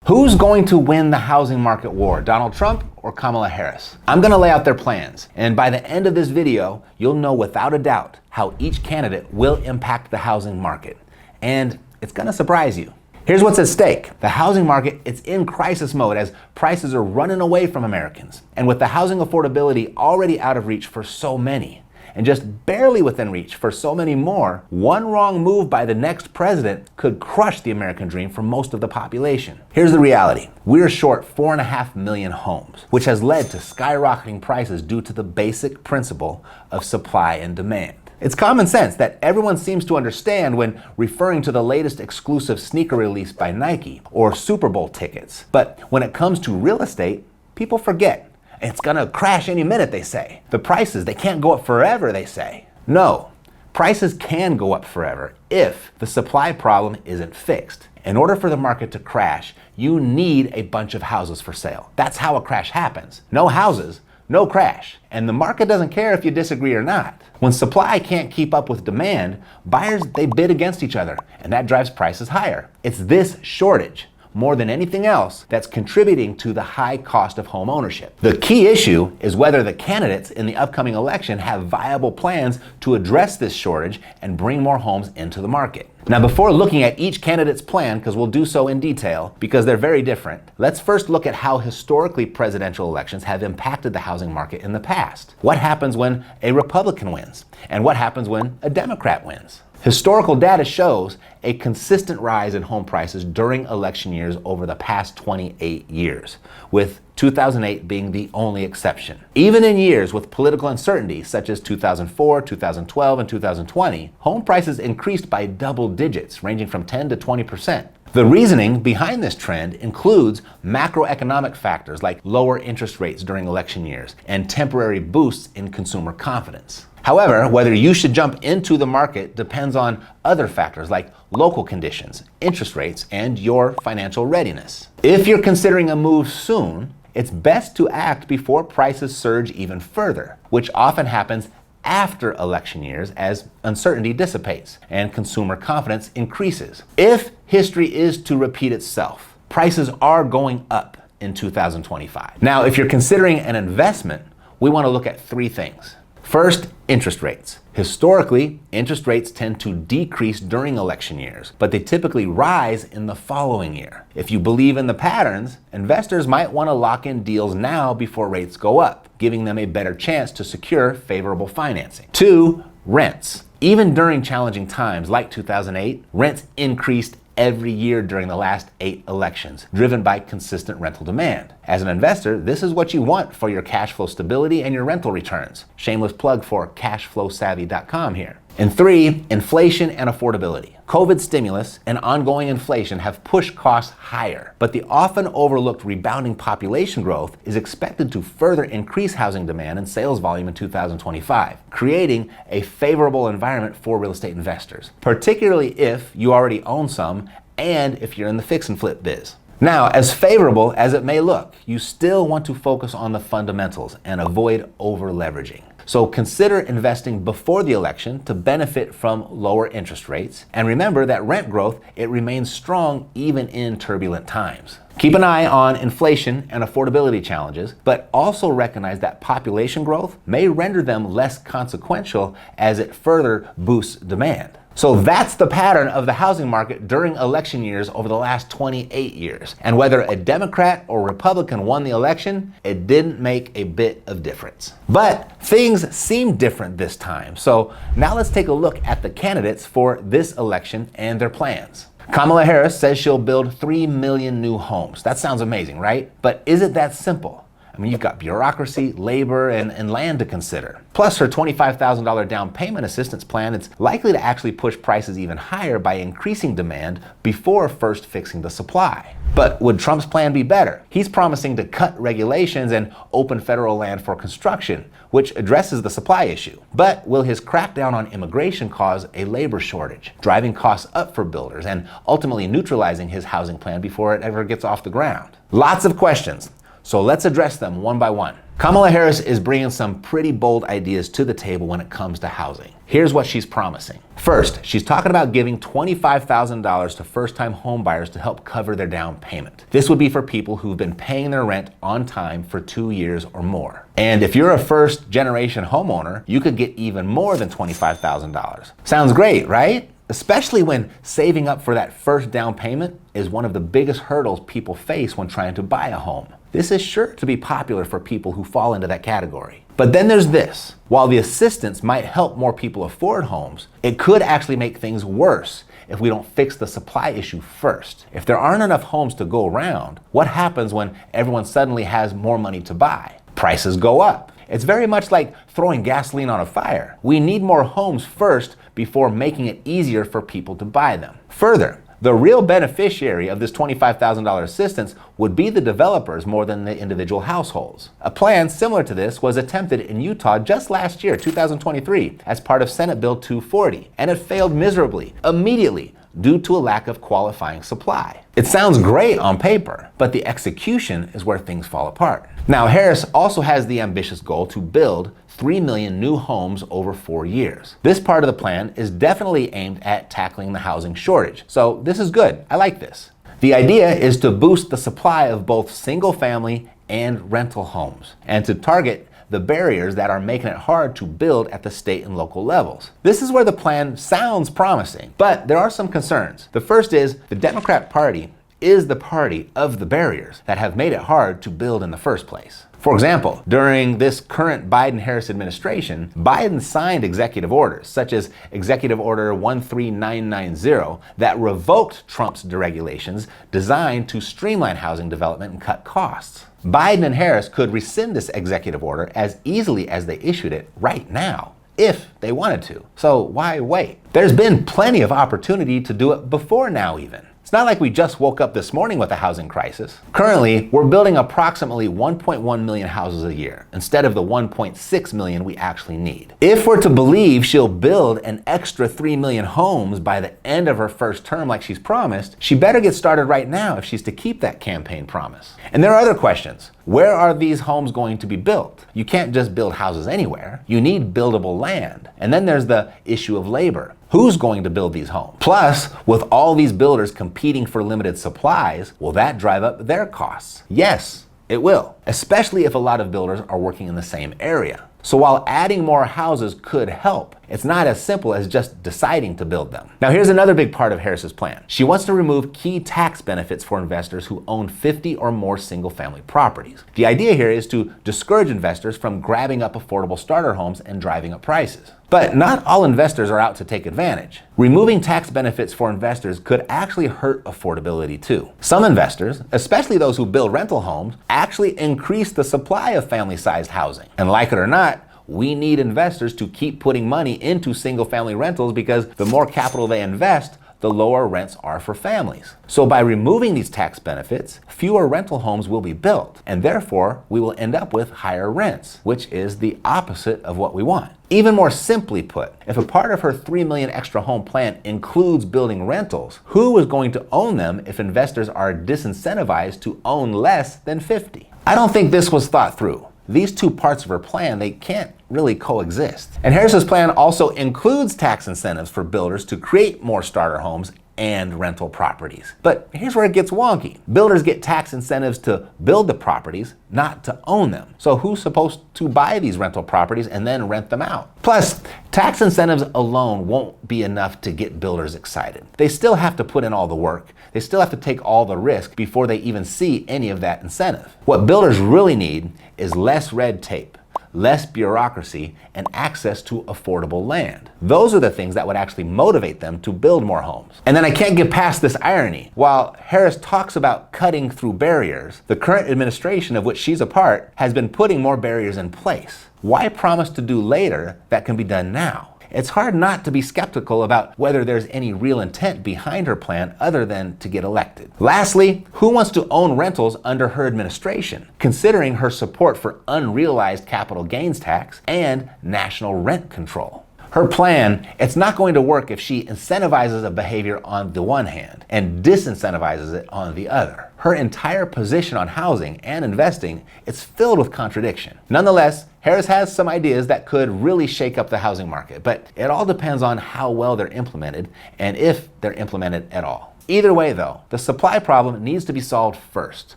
Who's going to win the housing market war, Donald Trump or Kamala Harris? I'm gonna lay out their plans, and by the end of this video, you'll know without a doubt how each candidate will impact the housing market. And it's gonna surprise you. Here's what's at stake. The housing market, it's in crisis mode as prices are running away from Americans. And with the housing affordability already out of reach for so many, and just barely within reach for so many more, one wrong move by the next president could crush the American dream for most of the population. Here's the reality. We're short 4.5 million homes, which has led to skyrocketing prices due to the basic principle of supply and demand. It's common sense that everyone seems to understand when referring to the latest exclusive sneaker release by Nike or Super Bowl tickets. But when it comes to real estate, people forget. It's gonna crash any minute, they say. The prices, they can't go up forever, they say. No, prices can go up forever if the supply problem isn't fixed. In order for the market to crash, you need a bunch of houses for sale. That's how a crash happens. No houses, no crash. And the market doesn't care if you disagree or not. When supply can't keep up with demand, buyers, they bid against each other, and that drives prices higher. It's this shortage, more than anything else, that's contributing to the high cost of home ownership. The key issue is whether the candidates in the upcoming election have viable plans to address this shortage and bring more homes into the market. Now, before looking at each candidate's plan, because we'll do so in detail, because they're very different, let's first look at how historically presidential elections have impacted the housing market in the past. What happens when a Republican wins? And what happens when a Democrat wins? Historical data shows a consistent rise in home prices during election years over the past 28 years, with 2008 being the only exception. Even in years with political uncertainty, such as 2004, 2012, and 2020, home prices increased by double digits, ranging from 10 to 20%. The reasoning behind this trend includes macroeconomic factors like lower interest rates during election years and temporary boosts in consumer confidence. However, whether you should jump into the market depends on other factors like local conditions, interest rates, and your financial readiness. If you're considering a move soon, it's best to act before prices surge even further, which often happens after election years as uncertainty dissipates and consumer confidence increases. If history is to repeat itself, prices are going up in 2025. Now, if you're considering an investment, we want to look at three things. First, interest rates. Historically, interest rates tend to decrease during election years, but they typically rise in the following year. If you believe in the patterns, investors might want to lock in deals now before rates go up, giving them a better chance to secure favorable financing. Two, rents. Even during challenging times like 2008, rents increased every year during the last 8 elections, driven by consistent rental demand. As an investor, this is what you want for your cash flow stability and your rental returns. Shameless plug for cashflowsavvy.com here. And 3, inflation and affordability. COVID stimulus and ongoing inflation have pushed costs higher, but the often overlooked rebounding population growth is expected to further increase housing demand and sales volume in 2025, creating a favorable environment for real estate investors, particularly if you already own some and if you're in the fix and flip biz. Now, as favorable as it may look, you still want to focus on the fundamentals and avoid over-leveraging. So consider investing before the election to benefit from lower interest rates. And remember that rent growth, it remains strong even in turbulent times. Keep an eye on inflation and affordability challenges, but also recognize that population growth may render them less consequential as it further boosts demand. So that's the pattern of the housing market during election years over the last 28 years. And whether a Democrat or Republican won the election, it didn't make a bit of difference. But things seem different this time. So now let's take a look at the candidates for this election and their plans. Kamala Harris says she'll build 3 million new homes. That sounds amazing, right? But is it that simple? I mean, you've got bureaucracy, labor, and land to consider. Plus, her $25,000 down payment assistance plan is likely to actually push prices even higher by increasing demand before first fixing the supply. But would Trump's plan be better? He's promising to cut regulations and open federal land for construction, which addresses the supply issue. But will his crackdown on immigration cause a labor shortage, driving costs up for builders and ultimately neutralizing his housing plan before it ever gets off the ground? Lots of questions. So let's address them one by one. Kamala Harris is bringing some pretty bold ideas to the table when it comes to housing. Here's what she's promising. First, she's talking about giving $25,000 to first-time homebuyers to help cover their down payment. This would be for people who've been paying their rent on time for 2 years or more. And if you're a first-generation homeowner, you could get even more than $25,000. Sounds great, right? Especially when saving up for that first down payment is one of the biggest hurdles people face when trying to buy a home. This is sure to be popular for people who fall into that category. But then there's this. While the assistance might help more people afford homes, it could actually make things worse if we don't fix the supply issue first. If there aren't enough homes to go around, what happens when everyone suddenly has more money to buy? Prices go up. It's very much like throwing gasoline on a fire. We need more homes first before making it easier for people to buy them. Further, the real beneficiary of this $25,000 assistance would be the developers more than the individual households. A plan similar to this was attempted in Utah just last year, 2023, as part of Senate Bill 240, and it failed miserably, immediately, due to a lack of qualifying supply. It sounds great on paper, but the execution is where things fall apart. Now, Harris also has the ambitious goal to build 3 million new homes over 4 years. This part of the plan is definitely aimed at tackling the housing shortage, so this is good. I like this. The idea is to boost the supply of both single-family and rental homes, and to target the barriers that are making it hard to build at the state and local levels. This is where the plan sounds promising, but there are some concerns. The first is the Democrat Party is the party of the barriers that have made it hard to build in the first place. For example, during this current Biden-Harris administration, Biden signed executive orders, such as Executive Order 13990, that revoked Trump's deregulations designed to streamline housing development and cut costs. Biden and Harris could rescind this executive order as easily as they issued it right now, if they wanted to. So why wait? There's been plenty of opportunity to do it before now even. It's not like we just woke up this morning with a housing crisis. Currently, we're building approximately 1.1 million houses a year instead of the 1.6 million we actually need. If we're to believe she'll build an extra 3 million homes by the end of her first term like she's promised, she better get started right now if she's to keep that campaign promise. And there are other questions. Where are these homes going to be built? You can't just build houses anywhere. You need buildable land. And then there's the issue of labor. Who's going to build these homes? Plus, with all these builders competing for limited supplies, will that drive up their costs? Yes, it will, especially if a lot of builders are working in the same area. So while adding more houses could help, it's not as simple as just deciding to build them. Now here's another big part of Harris's plan. She wants to remove key tax benefits for investors who own 50 or more single-family properties. The idea here is to discourage investors from grabbing up affordable starter homes and driving up prices. But not all investors are out to take advantage. Removing tax benefits for investors could actually hurt affordability too. Some investors, especially those who build rental homes, actually increase the supply of family-sized housing. And like it or not, we need investors to keep putting money into single-family rentals because the more capital they invest, the lower rents are for families. So by removing these tax benefits, fewer rental homes will be built, and therefore we will end up with higher rents, which is the opposite of what we want. Even more simply put, if a part of her 3 million extra home plan includes building rentals, who is going to own them if investors are disincentivized to own less than 50? I don't think this was thought through. These two parts of her plan, they can't really coexist. And Harris's plan also includes tax incentives for builders to create more starter homes and rental properties. But here's where it gets wonky. Builders get tax incentives to build the properties, not to own them. So who's supposed to buy these rental properties and then rent them out? Plus, tax incentives alone won't be enough to get builders excited. They still have to put in all the work. They still have to take all the risk before they even see any of that incentive. What builders really need is less red tape, less bureaucracy, and access to affordable land. Those are the things that would actually motivate them to build more homes. And then I can't get past this irony. While Harris talks about cutting through barriers, the current administration of which she's a part has been putting more barriers in place. Why promise to do later that can be done now? It's hard not to be skeptical about whether there's any real intent behind her plan other than to get elected. Lastly, who wants to own rentals under her administration, considering her support for unrealized capital gains tax and national rent control? Her plan, it's not going to work if she incentivizes a behavior on the one hand and disincentivizes it on the other. Her entire position on housing and investing is filled with contradiction. Nonetheless, Harris has some ideas that could really shake up the housing market, but it all depends on how well they're implemented and if they're implemented at all. Either way though, the supply problem needs to be solved first,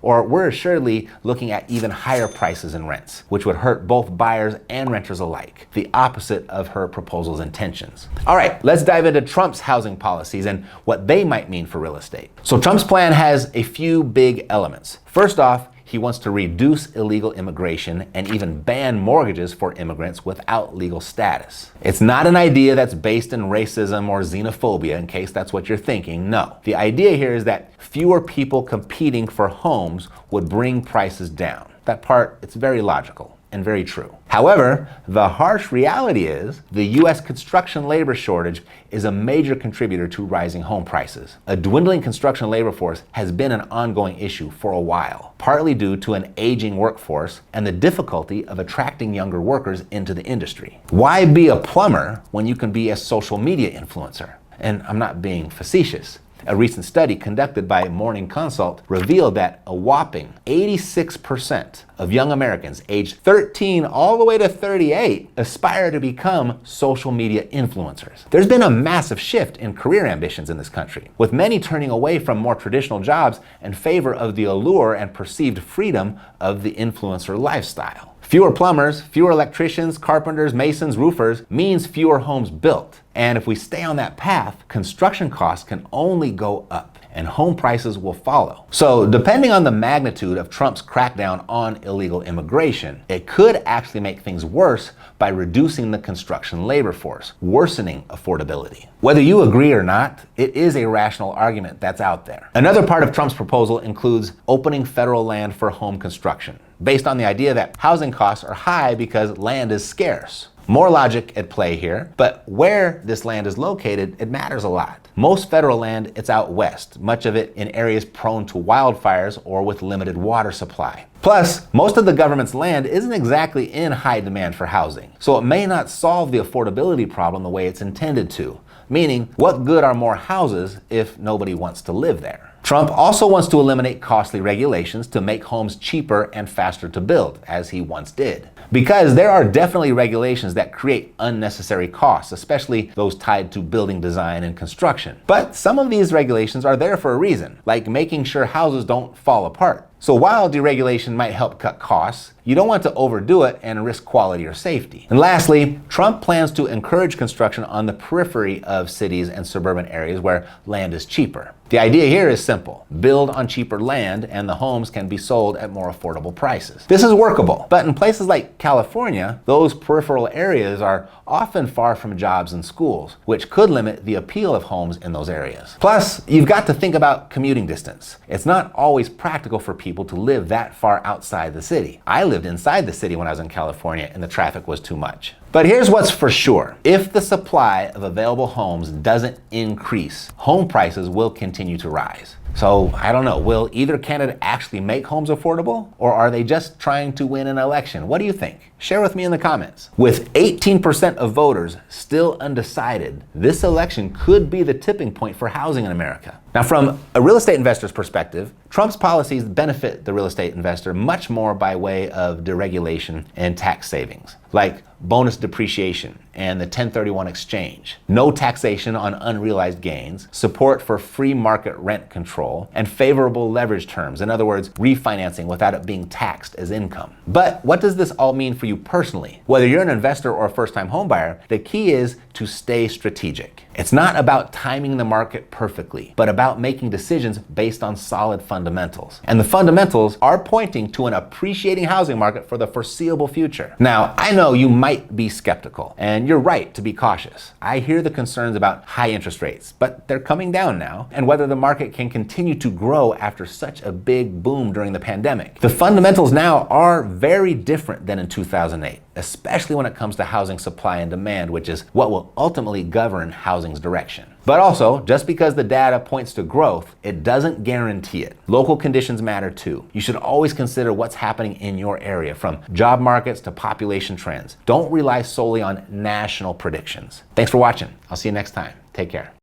or we're assuredly looking at even higher prices and rents, which would hurt both buyers and renters alike, the opposite of her proposal's intentions. All right, let's dive into Trump's housing policies and what they might mean for real estate. So Trump's plan has a few big elements. First off, he wants to reduce illegal immigration and even ban mortgages for immigrants without legal status. It's not an idea that's based in racism or xenophobia, in case that's what you're thinking. No. The idea here is that fewer people competing for homes would bring prices down. That part, it's very logical and very true. However, the harsh reality is the U.S. construction labor shortage is a major contributor to rising home prices. A dwindling construction labor force has been an ongoing issue for a while, partly due to an aging workforce and the difficulty of attracting younger workers into the industry. Why be a plumber when you can be a social media influencer? And I'm not being facetious. A recent study conducted by Morning Consult revealed that a whopping 86% of young Americans aged 13 all the way to 38 aspire to become social media influencers. There's been a massive shift in career ambitions in this country, with many turning away from more traditional jobs in favor of the allure and perceived freedom of the influencer lifestyle. Fewer plumbers, fewer electricians, carpenters, masons, roofers means fewer homes built. And if we stay on that path, construction costs can only go up and home prices will follow. So depending on the magnitude of Trump's crackdown on illegal immigration, it could actually make things worse by reducing the construction labor force, worsening affordability. Whether you agree or not, it is a rational argument that's out there. Another part of Trump's proposal includes opening federal land for home construction, based on the idea that housing costs are high because land is scarce. More logic at play here, but where this land is located, it matters a lot. Most federal land, it's out west, much of it in areas prone to wildfires or with limited water supply. Plus, most of the government's land isn't exactly in high demand for housing, so it may not solve the affordability problem the way it's intended to. Meaning, what good are more houses if nobody wants to live there? Trump also wants to eliminate costly regulations to make homes cheaper and faster to build, as he once did. Because there are definitely regulations that create unnecessary costs, especially those tied to building design and construction. But some of these regulations are there for a reason, like making sure houses don't fall apart. So while deregulation might help cut costs, you don't want to overdo it and risk quality or safety. And lastly, Trump plans to encourage construction on the periphery of cities and suburban areas where land is cheaper. The idea here is simple. Build on cheaper land and the homes can be sold at more affordable prices. This is workable, but in places like California, those peripheral areas are often far from jobs and schools, which could limit the appeal of homes in those areas. Plus, you've got to think about commuting distance. It's not always practical for people to live that far outside the city. I lived inside the city when I was in California and the traffic was too much. But here's what's for sure. If the supply of available homes doesn't increase, home prices will continue to rise. So I don't know, will either candidate actually make homes affordable, or are they just trying to win an election? What do you think? Share with me in the comments. With 18% of voters still undecided, this election could be the tipping point for housing in America. Now, from a real estate investor's perspective, Trump's policies benefit the real estate investor much more by way of deregulation and tax savings, like bonus depreciation and the 1031 exchange, no taxation on unrealized gains, support for free market rent control, and favorable leverage terms. In other words, refinancing without it being taxed as income. But what does this all mean for you personally? Whether you're an investor or a first-time homebuyer, the key is to stay strategic. It's not about timing the market perfectly, but about making decisions based on solid fundamentals. And the fundamentals are pointing to an appreciating housing market for the foreseeable future. Now, I know you might be skeptical, and you're right to be cautious. I hear the concerns about high interest rates, but they're coming down now, and whether the market can continue to grow after such a big boom during the pandemic. The fundamentals now are very different than in 2008, especially when it comes to housing supply and demand, which is what will ultimately govern housing's direction. But also, just because the data points to growth, it doesn't guarantee it. Local conditions matter too. You should always consider what's happening in your area, from job markets to population trends. Don't rely solely on national predictions. Thanks for watching. I'll see you next time. Take care.